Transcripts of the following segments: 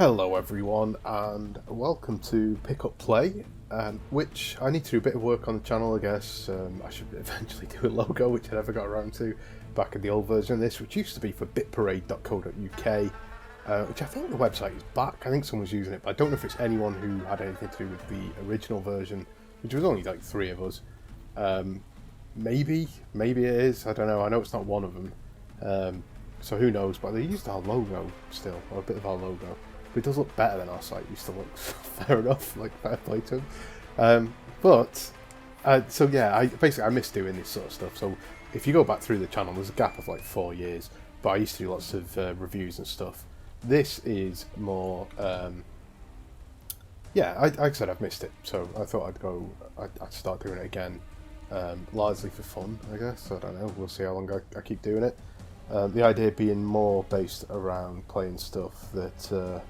Hello everyone and welcome to Pick Up Play, which I need to do a bit of work on the channel I guess. I should eventually do a logo, which I never got around to back in the old version of this, which used to be for bitparade.co.uk, which I think the website is back. I think someone's using it, but I don't know if it's anyone who had anything to do with the original version, which was only like 3 of us. Maybe it is, I don't know. I know it's not one of them. So who knows, but they used our logo still, or a bit of our logo. But it does look better than our site. It used to look fair enough, like fair play to them. So yeah, I miss doing this sort of stuff. So if you go back through the channel, there's a gap of like 4 years, but I used to do lots of reviews and stuff. This is more, yeah, like I said, I've missed it. So I thought I'd start doing it again, largely for fun, I guess. I don't know, we'll see how long I keep doing it. The idea being more based around playing stuff that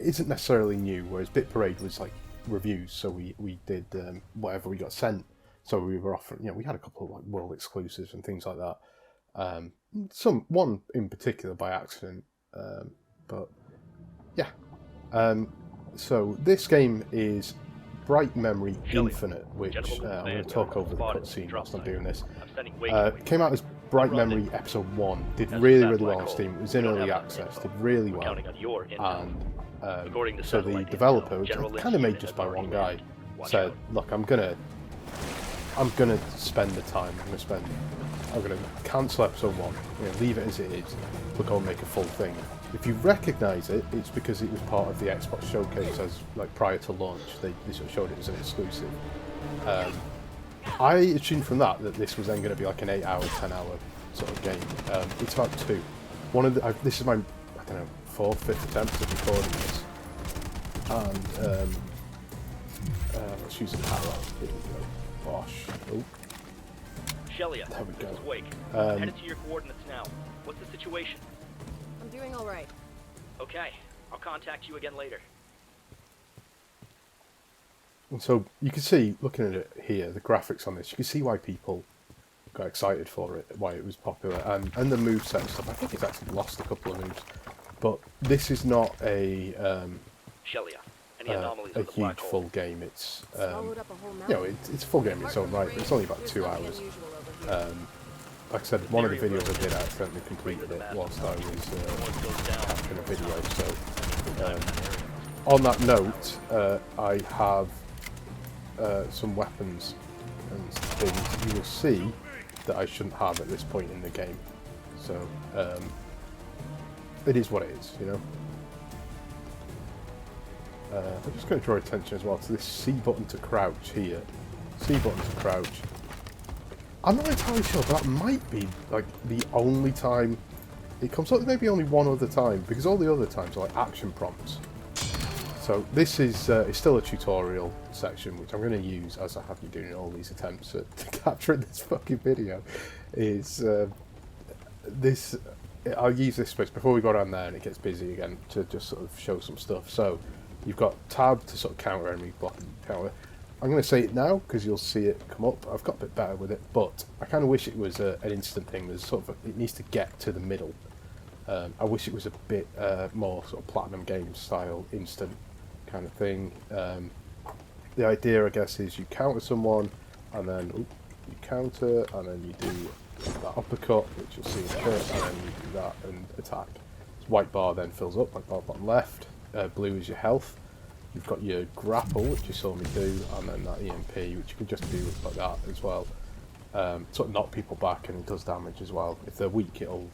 isn't necessarily new. Whereas Bit Parade was like reviews, so we did whatever we got sent. So we were offering, we had a couple of like world exclusives and things like that. One in particular by accident, but yeah. So this game is Bright Memory Infinite, which I'm going to talk over the cutscene whilst I'm doing this. Came out as Bright Memory Episode 1, did really well on Steam, it was in early access, did really well, and so the developer, which I kind of made just by one guy, said, look, I'm gonna spend the time, I'm gonna cancel Episode 1, leave it as it is, but go and make a full thing. If you recognise it, it's because it was part of the Xbox showcase as like prior to launch. They sort of showed it as an exclusive. I assumed from that this was then going to be like an 8-hour, 10-hour sort of game. It's about 2. This is my, I don't know, 4th, 5th attempt at recording this, and let's use a power. Here we go. Bosh. Oh. Shelia, there we go. This is Wake. I'm headed to your coordinates now. What's the situation? I'm doing all right. Okay, I'll contact you again later. And so you can see, looking at it here, the graphics on this, you can see why people got excited for it, why it was popular, and the moveset and stuff. I think it's actually lost a couple of moves, but this is not a Shelia, any anomalies a with the black huge hole? full game. It's Swallowed up a whole mountain. it's a full game in its own right, but it's only about 2 hours. Like I said, one of the videos I did, I accidentally completed it whilst I was capturing a video. So, on that note, I have some weapons and things you will see that I shouldn't have at this point in the game. So, it is what it is, I'm just going to draw attention as well to this C button to crouch here. C button to crouch. I'm not entirely sure, but that might be like the only time it comes up. Maybe only one other time, because all the other times are like action prompts. So this is it's still a tutorial section, which I'm going to use as I have you doing all these attempts at capturing this fucking video. Is this? I'll use this space before we go down there and it gets busy again to just sort of show some stuff. So you've got tab to sort of counter enemy block and counter. I'm going to say it now because you'll see it come up. I've got a bit better with it, but I kind of wish it was an instant thing. There's sort of it needs to get to the middle. I wish it was a bit more sort of Platinum Games style instant kind of thing. The idea, I guess, is you counter someone, and then you counter, and then you do that uppercut, which you'll see in a bit, and then you do that and attack. This white bar then fills up, white bar bottom left. Blue is your health. You've got your grapple, which you saw me do, and then that EMP, which you can just do like that as well. Sort of knock people back, and it does damage as well. If they're weak, it'll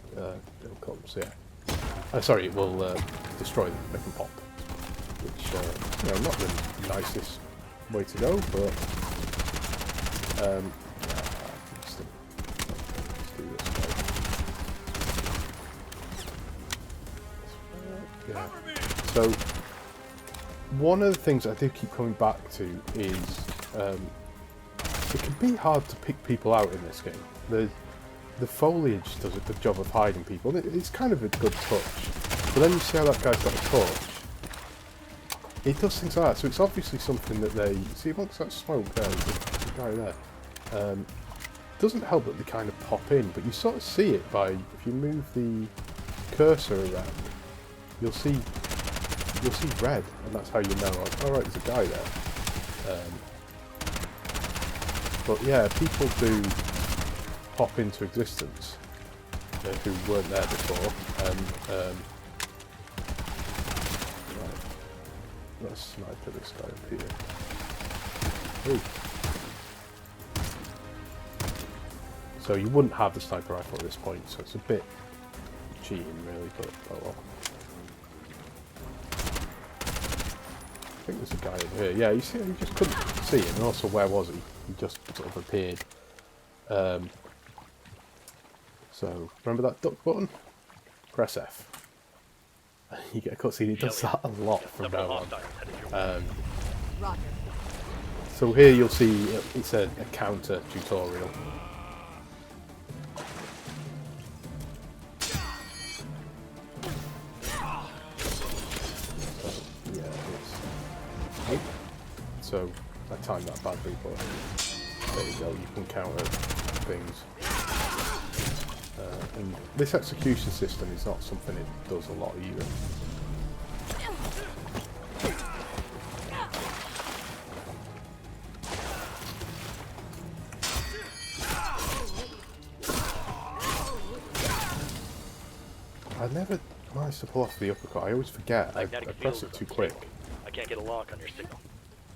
come. So yeah, sorry, it will destroy them. They can pop, which not the nicest way to go, but let's do this way. Yeah. So. One of the things I do keep coming back to is it can be hard to pick people out in this game. The foliage does a good job of hiding people. It's kind of a good touch. But then you see how that guy's got a torch. It does things like that. So it's obviously something that they... See, amongst that smoke there, there's a guy there. doesn't help that they kind of pop in, but you sort of see it by, if you move the cursor around, you'll see red, and that's how you know, like, alright, there's a guy there. But yeah, people do pop into existence who weren't there before, and right, let's sniper this guy up here. Ooh. So you wouldn't have the sniper rifle at this point, so it's a bit cheating really, but oh well. I think there's a guy over here. Yeah, you see, you just couldn't see him, and also where was he? He just sort of appeared. So, remember that duck button? Press F. You get a cutscene, it does that a lot from now on. Roger. So here you'll see, it's a counter tutorial. So I timed that badly, but there you go, you can counter things. And this execution system is not something it does a lot either. I never managed to pull off the uppercut, I always forget, I press it too quick. I can't get a lock on your signal.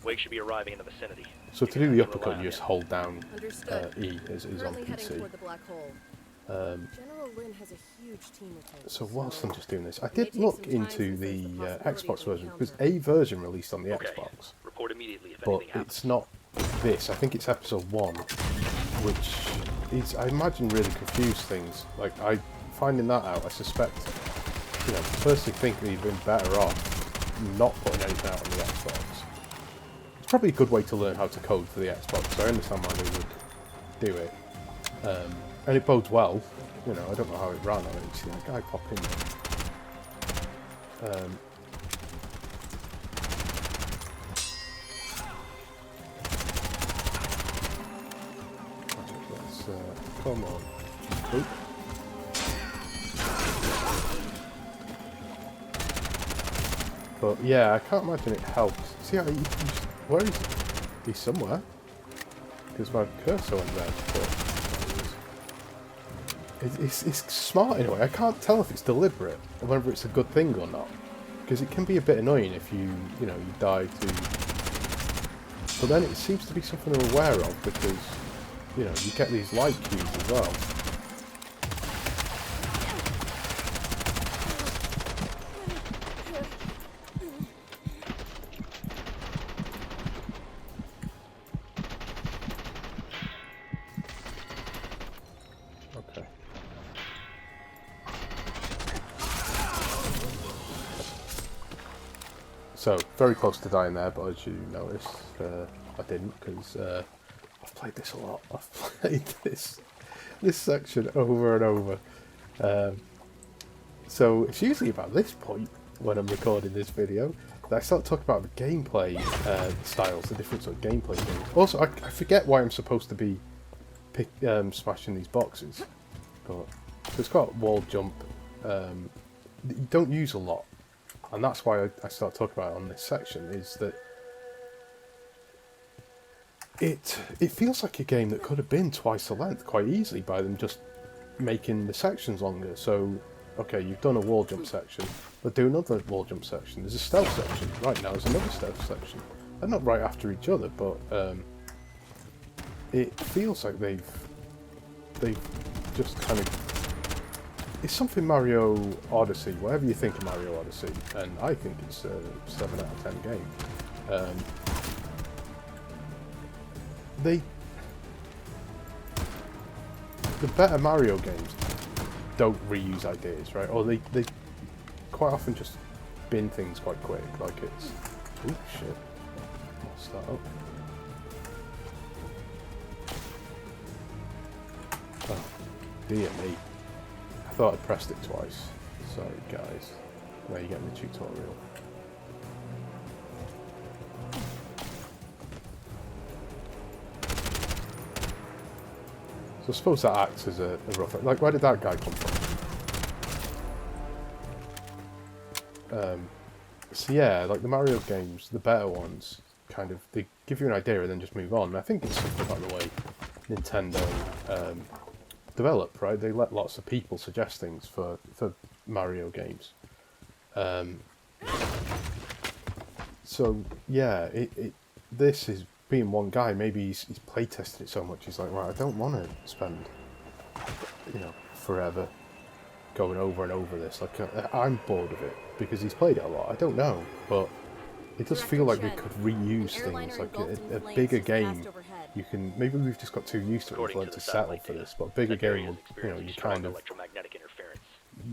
Wake should be arriving in the vicinity. So to do the uppercut, you just hold down E as on Currently heading PC. toward the black hole. General Lin has a huge team with him. So whilst I'm just doing this, I did look into the Xbox version, because a version released on the Xbox, Report immediately if but anything happens. it's not this. I think it's episode 1, which is, I imagine, really confused things. Like, finding that out, I suspect, you know, personally think they've been better off not putting anything out on the Xbox. It's probably a good way to learn how to code for the Xbox, so I understand why they would do it. And it bodes well, you know, I don't know how it ran on it. You see that guy pop in there. Let's, come on. Oop. But yeah, I can't imagine it helps. See how where is he? He's somewhere. Because my cursor went there. It's smart in a way. I can't tell if it's deliberate or whether it's a good thing or not. Because it can be a bit annoying if you die to... But then it seems to be something I'm aware of because, you know, you get these light cues as well. So, very close to dying there, but as you noticed, I didn't, because I've played this a lot. I've played this section over and over. So, it's usually about this point, when I'm recording this video, that I start talking about the gameplay styles, the different sort of gameplay things. Also, I forget why I'm supposed to be smashing these boxes, but it's got wall jump. You don't use a lot. And that's why I start talking about it on this section, is that it feels like a game that could have been twice the length quite easily by them just making the sections longer. So, okay, you've done a wall jump section, but do another wall jump section. There's a stealth section. Right now there's another stealth section. They're not right after each other, but it feels like they've just kind of... It's something Mario Odyssey, whatever you think of Mario Odyssey, and I think it's a 7 out of 10 game. The better Mario games don't reuse ideas, right? Or they quite often just bin things quite quick, like it's... Ooh, shit. What's that up? Oh, dear me. I thought I'd pressed it twice. Sorry, guys. Now you're getting the tutorial. I suppose that acts as a rough... Like, where did that guy come from? So yeah, like the Mario games, the better ones, kind of, they give you an idea and then just move on. And I think it's something like the way Nintendo develop, right? They let lots of people suggest things for Mario games. So yeah, this is being one guy. Maybe he's playtested it so much. He's like, right, I don't want to spend, you know, forever going over and over this. Like, I'm bored of it because he's played it a lot. I don't know, but it does feel like they could reuse things. Like a bigger game, you can. Maybe we've just got too used to it. We've learned to settle for this. But a bigger game, you know, you kind of. Electromagnetic interference.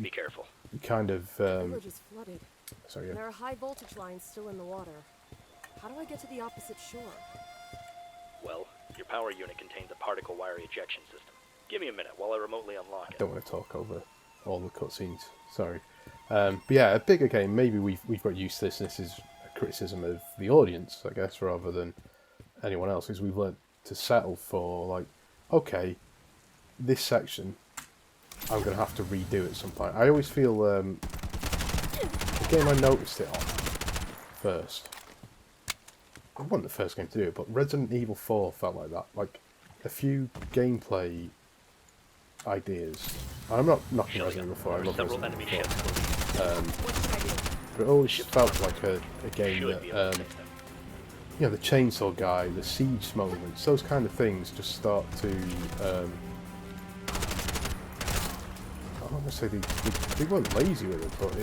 Be careful. You kind of. Village is flooded. Sorry. Yeah. There are high voltage lines still in the water. How do I get to the opposite shore? Well, your power unit contains a particle wire ejection system. Give me a minute while I remotely unlock it. I don't want to talk over all the cutscenes. Sorry. But yeah, a bigger game. Maybe we've got used to this. And this is a criticism of the audience, I guess, rather than anyone else. Is we've learned to settle for like, okay, this section, I'm going to have to redo at some point. I always feel the game I noticed it on first. It wasn't the first game to do it, but Resident Evil 4 felt like that. Like a few gameplay ideas. And I'm not knocking Resident Evil 4. I love Resident Evil 4. But it always felt like a game that, you know, the chainsaw guy, the siege moments, those kind of things just start to. I don't want to say they weren't lazy with it, but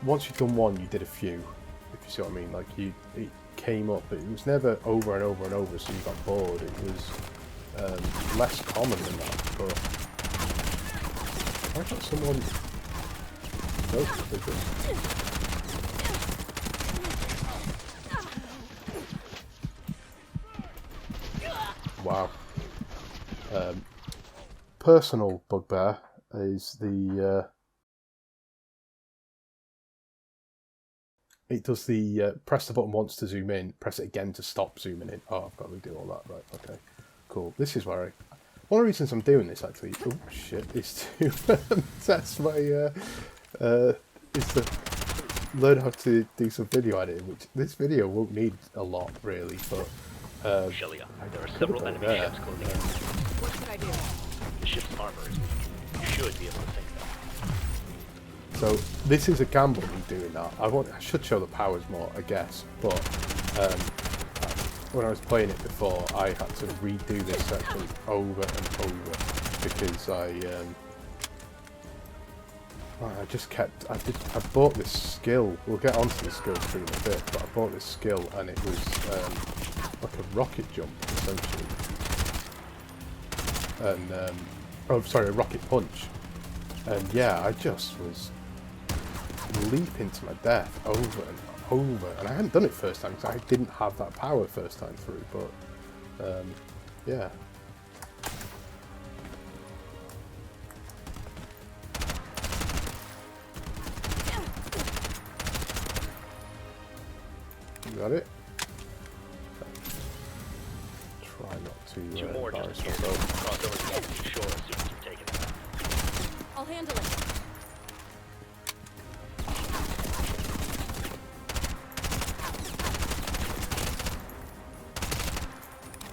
once you've done one, you did a few. If you see what I mean, like it came up, but it was never over and over and over, so you got bored. It was less common than that. But I got someone. Wow. Personal bugbear is the. It does the press the button once to zoom in, press it again to stop zooming in. Oh, I've got to redo all that. Right, okay. Cool. This is where one of the reasons I'm doing this, actually, oh shit, is to test my, is to learn how to do some video editing, which this video won't need a lot, really, but, Shelia, there are several enemy ships closing in. What should I do? The ship's armor is weak. You should be able to sink them. So this is a gamble me doing that. I should show the powers more, I guess, but when I was playing it before, I had to redo this section over and over because I just kept. I bought this skill. We'll get onto the skill tree in a bit, but I bought this skill and it was like a rocket jump essentially, and oh sorry, a rocket punch, and yeah, I just was leaping to my death over and over, and I hadn't done it first time because I didn't have that power first time through, but yeah. You got it? Try not to embarrass myself. Cross over to the opposite shore as soon as you've taken it. I'll handle it.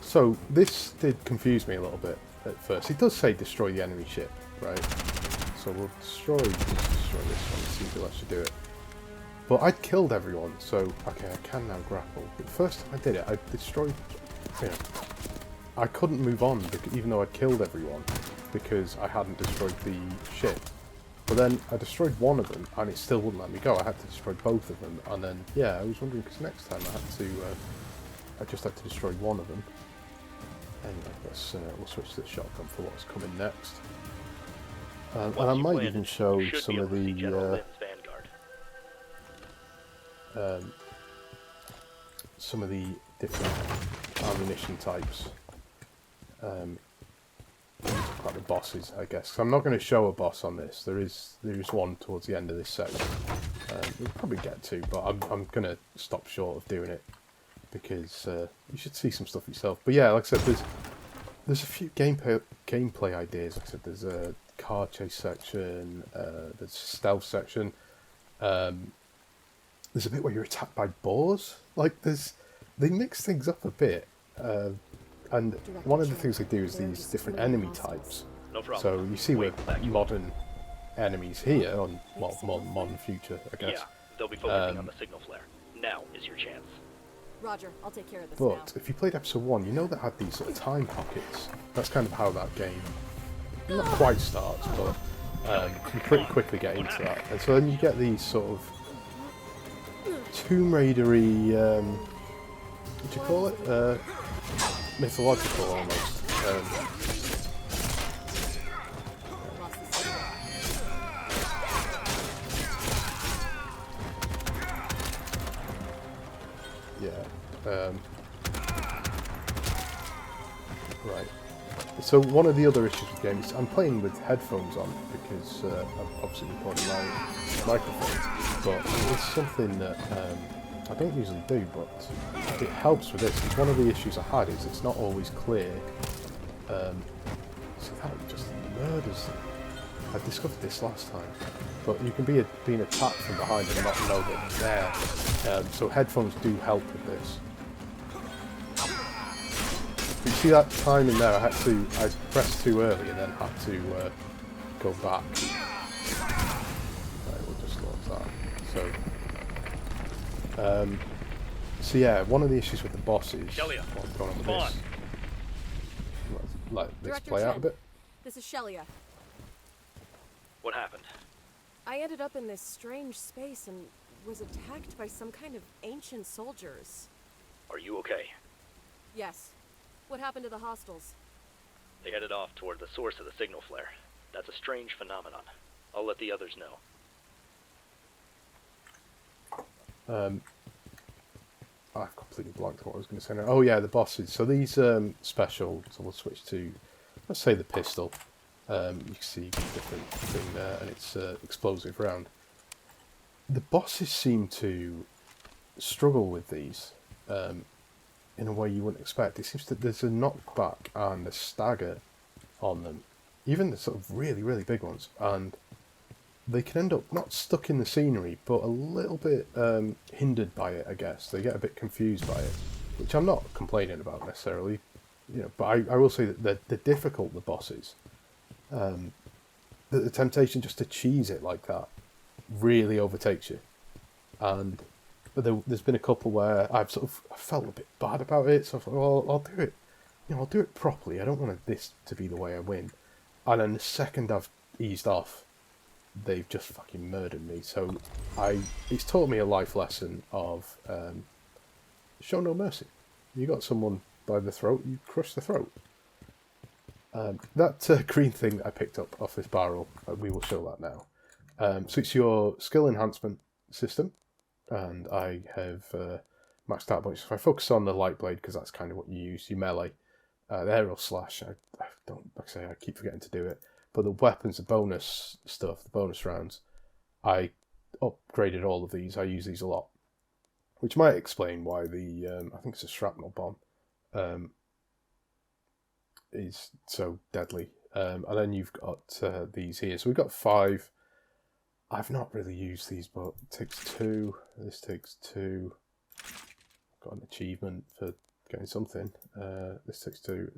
So this did confuse me a little bit at first. It does say destroy the enemy ship, right? So we'll destroy this one and see if it'll actually do it. But I'd killed everyone, so okay, I can now grapple. But first time I did it, I destroyed. You know, I couldn't move on because, even though I'd killed everyone because I hadn't destroyed the ship. But then I destroyed one of them and it still wouldn't let me go. I had to destroy both of them, and then yeah, I was wondering because next time I just had to destroy one of them. Anyway, we'll switch to the shotgun for what's coming next. And I might even show some of the some of the different ammunition types. Like the bosses, I guess. 'Cause I'm not going to show a boss on this. There is one towards the end of this section. We'll probably get to, but I'm going to stop short of doing it because you should see some stuff yourself. But yeah, like I said, there's a few gameplay ideas. Like I said, there's a car chase section, there's a stealth section. There's a bit where you're attacked by boars. Like they mix things up a bit. And one of the things they do is these different enemy types. No problem. So you see with modern enemies here on modern future, I guess. Yeah, they'll be focusing on the signal flare. Now is your chance. Roger, I'll take care of this But now. if you played episode 1, you know that had these sort of time pockets. That's kind of how that game not quite starts, but you pretty quickly get into that. And so then you get these sort of Tomb Raider-y, what do you call it? Mythological almost. Right. So one of the other issues with the game is I'm playing with headphones on because I'm obviously recording my microphone, but it's something that I don't usually do, but it helps with this. Because one of the issues I had is it's not always clear. So that just murders them. I discovered this last time, but you can be being attacked from behind and not know that they're there. So headphones do help with this. But you see that time in there? I pressed too early and then had to go back. Right, we'll just launch that. So yeah, one of the issues with the boss is what's going on with this. Let this play out a bit. This is Shelia. What happened? I ended up in this strange space and was attacked by some kind of ancient soldiers. Are you okay? Yes. What happened to the hostiles? They headed off toward the source of the signal flare. That's a strange phenomenon. I'll let the others know. I've completely blanked what I was going to say now. Oh yeah, the bosses. So these special, so we'll switch to, let's say the pistol. You can see a different thing there, and it's explosive round. The bosses seem to struggle with these in a way you wouldn't expect. It seems that there's a knockback and a stagger on them, even the sort of really, really big ones, and they can end up not stuck in the scenery, but a little bit hindered by it, I guess. They get a bit confused by it, which I'm not complaining about necessarily, you know. But I will say that they're difficult, the bosses. The temptation just to cheese it like that really overtakes you. But there's been a couple where I've sort of felt a bit bad about it, so I thought, well, I'll do it. You know, I'll do it properly. I don't want this to be the way I win. And then the second I've eased off, they've just fucking murdered me. So it's taught me a life lesson of show no mercy. You got someone by the throat, you crush the throat. That green thing that I picked up off this barrel, we will show that now. So it's your skill enhancement system, and I have maxed out a bunch. So if I focus on the light blade, because that's kind of what you use, your melee, the aerial slash, I don't, like I say, I keep forgetting to do it. But the weapons, the bonus stuff, the bonus rounds, I upgraded all of these. I use these a lot, which might explain why the I think it's a shrapnel bomb is so deadly. And then you've got these here. So we've got 5. I've not really used these, but it takes 2. This takes 2. Got an achievement for getting something. This takes 2.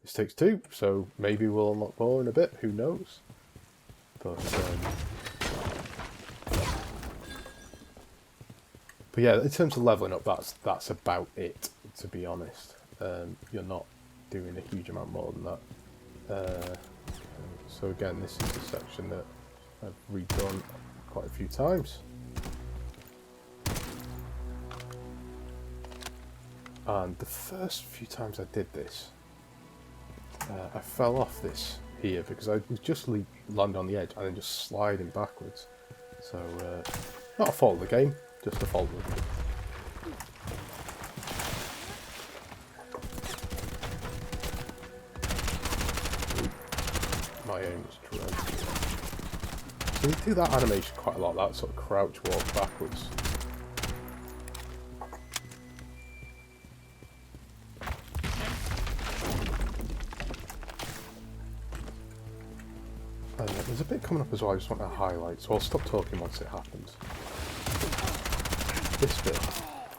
This takes 2. So maybe we'll unlock more in a bit. Who knows? But yeah, in terms of leveling up, that's about it. To be honest, you're not doing a huge amount more than that. So again, this is the section that I've redone quite a few times. And the first few times I did this, I fell off this here because I was just landing on the edge and then just sliding backwards. So, not a fault of the game, just a fault of my aim was dreadful. So we do that animation quite a lot, that sort of crouch walk backwards. There's a bit coming up as well I just want to highlight, so I'll stop talking once it happens. This bit.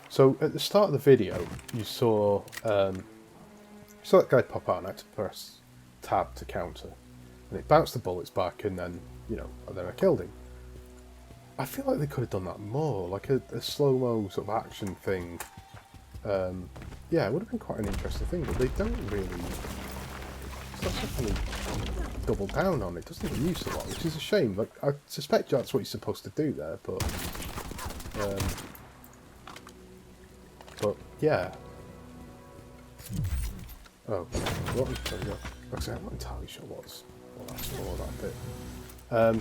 So at the start of the video, you saw that guy pop out and I had to press tab to counter. And it bounced the bullets back and then, and then I killed him. I feel like they could have done that more, like a slow-mo sort of action thing. Yeah, it would have been quite an interesting thing, but they don't really... It's not something they double down on, it doesn't get used a lot, which is a shame. Like, I suspect that's what you're supposed to do there, but yeah. Oh, what? Actually, I'm not entirely sure what's that's for, that bit.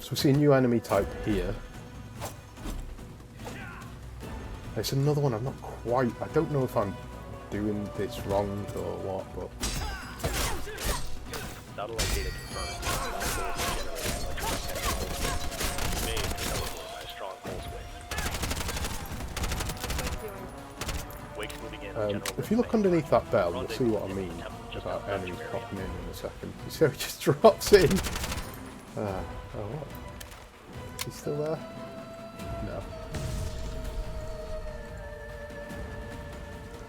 So we see a new enemy type here. It's another one I'm not quite... I don't know if I'm doing this wrong or what, but... Satellite data confirmed. Made by a strong pulse wave. Wake's moving in. If you look underneath that bell, you'll see what I mean about enemies popping in a second. You see how he just drops in? Oh, what? Is he still there? No.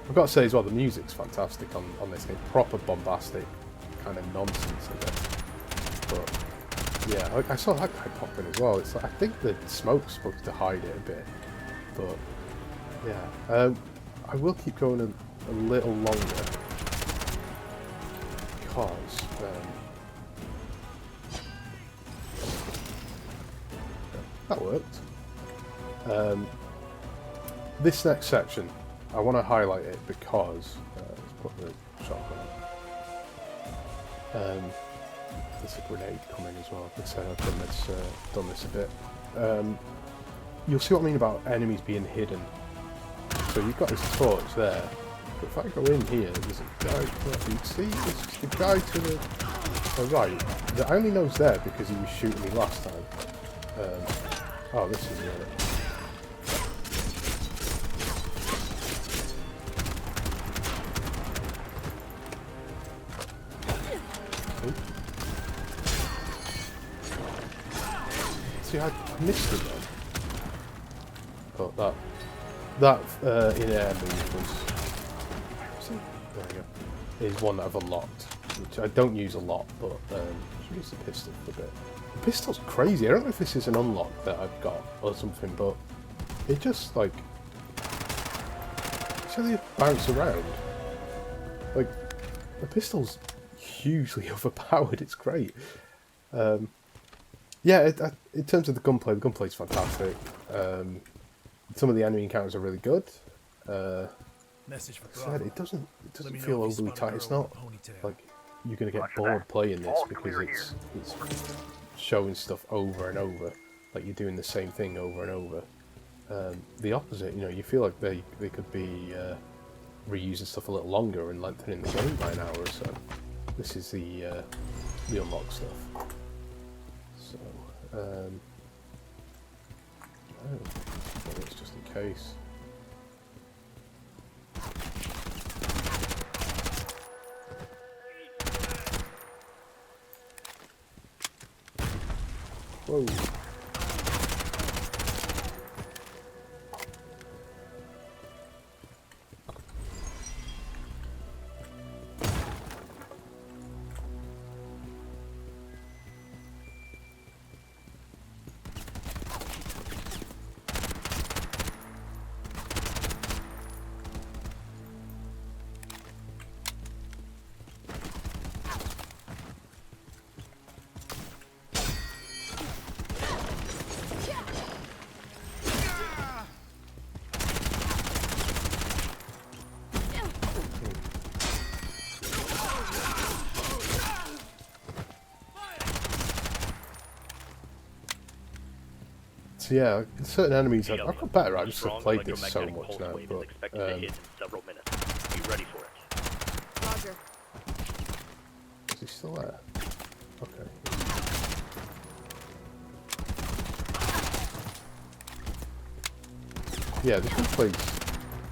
I've got to say as well, the music's fantastic on this game. Proper bombastic kind of nonsense of it. But yeah, I saw that guy pop in as well. It's like, I think the smoke's supposed to hide it a bit. But yeah, I will keep going a little longer because that worked. This next section, I want to highlight it because let's put the shotgun on. There's a grenade coming as well. Like I said, I've done this a bit. You'll see what I mean about enemies being hidden. So you've got this torch there, but if I go in here, there's a guy. You see, there's the guy to the right. I only know he's there because he was shooting me last time. Oh, this is it. See, I missed it then. But that in-air move was... Where was it? There we go. Is one that I've unlocked, which I don't use a lot, but I should use the pistol for a bit. The pistol's crazy. I don't know if this is an unlock that I've got or something, but it just, like... See how they bounce around? Like, the pistol's hugely overpowered. It's great. Yeah, in terms of the gunplay's fantastic. Some of the enemy encounters are really good. Message for Said, it doesn't feel overly tight. It's not like you're gonna get bored playing this because it's showing stuff over and over, like you're doing the same thing over and over. The opposite, you feel like they could be reusing stuff a little longer and lengthening the game by an hour or so. This is the unlock stuff. So, oh, it's just in case. Whoa. So yeah, certain enemies, I've got better. I've just played this so much now, but several minutes. Be ready for it. Roger. is he still there? Okay. Yeah, this one plays.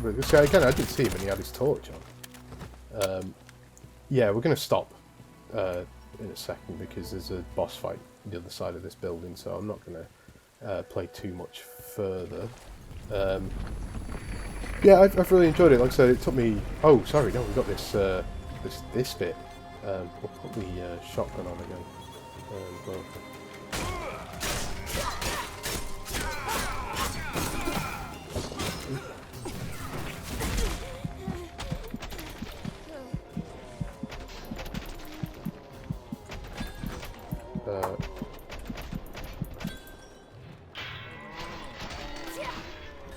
This guy again. I didn't see him, and he had his torch on. Yeah, we're gonna stop in a second because there's a boss fight on the other side of this building, so I'm not going to play too much further. Yeah, I've really enjoyed it. Like I said, it took me... Oh, sorry, no, we've got this this bit. We'll put the shotgun on again. Well.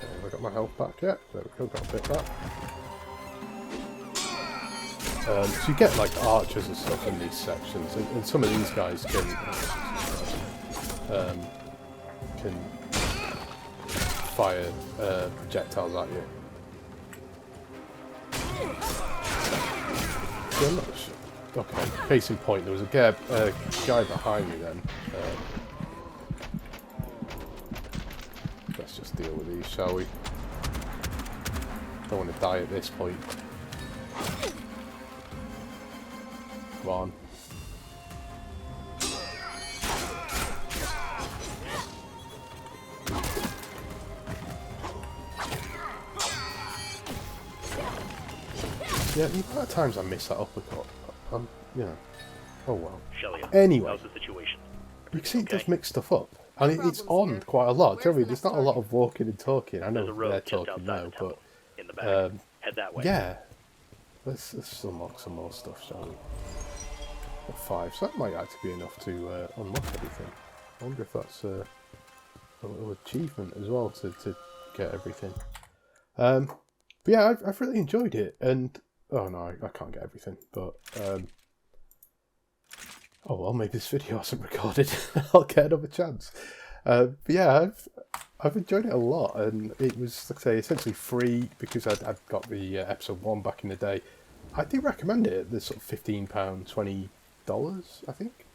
Have I got my health back yet? There we go, got a bit back. So you get like archers and stuff in these sections, and some of these guys can fire projectiles at you. See, I'm not sure. Okay, case in point, there was a guy behind me then. Let's just deal with these, shall we? Don't want to die at this point. Come on. Yeah, the amount of times I miss that uppercut, you know, oh well. Anyway, how's the situation? You can see it does mix stuff up. And it's on quite a lot. Generally, there's not a lot of walking and talking. I know they're talking now, but head that way. yeah. Let's unlock some more stuff, shall we? At 5, so that might actually be enough to unlock everything. I wonder if that's a little achievement as well to get everything. But yeah, I've really enjoyed it, and oh no, I can't get everything, but oh well, maybe this video hasn't recorded. I'll get another chance. But yeah, I've enjoyed it a lot, and it was, like I say, essentially free because I'd got the episode 1 back in the day. I do recommend it at the sort of £15, $20, I think.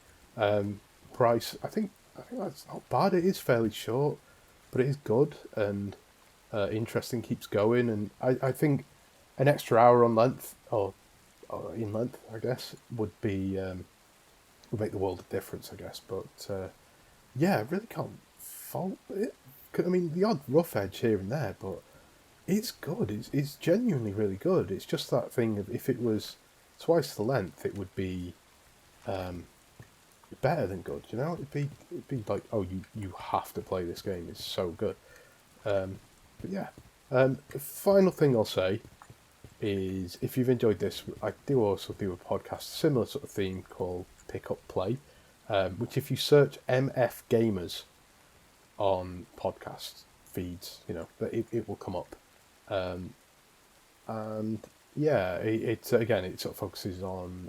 Price, I think that's not bad. It is fairly short, but it is good and interesting, keeps going, and I think an extra hour on length, or in length, I guess, would be would make the world of difference, I guess. But yeah, I really can't fault it. I mean, the odd rough edge here and there, but it's good. It's genuinely really good. It's just that thing of if it was twice the length, it would be better than good. You know, it'd be like, oh, you have to play this game. It's so good. But yeah, the final thing I'll say is if you've enjoyed this, I do also do a podcast, similar sort of theme called Pick Up Play, which if you search MF Gamers on podcast feeds, you know, it will come up. And yeah, it again, it sort of focuses on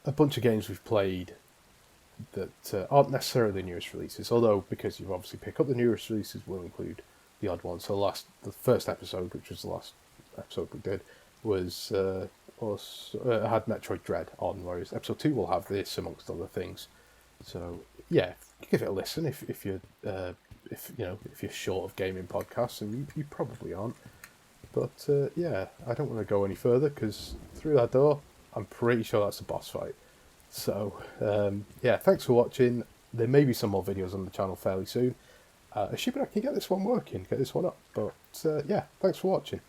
a bunch of games we've played that aren't necessarily the newest releases, although because you obviously pick up the newest releases, we'll include the odd ones. So the first episode, which was the last episode we did, was had Metroid Dread on, whereas episode 2 will have this amongst other things. So yeah, give it a listen if you're if you're short of gaming podcasts, and you probably aren't. But yeah, I don't want to go any further because through that door, I'm pretty sure that's a boss fight. So yeah, thanks for watching. There may be some more videos on the channel fairly soon. Assuming I can get this one working, get this one up. But yeah, thanks for watching.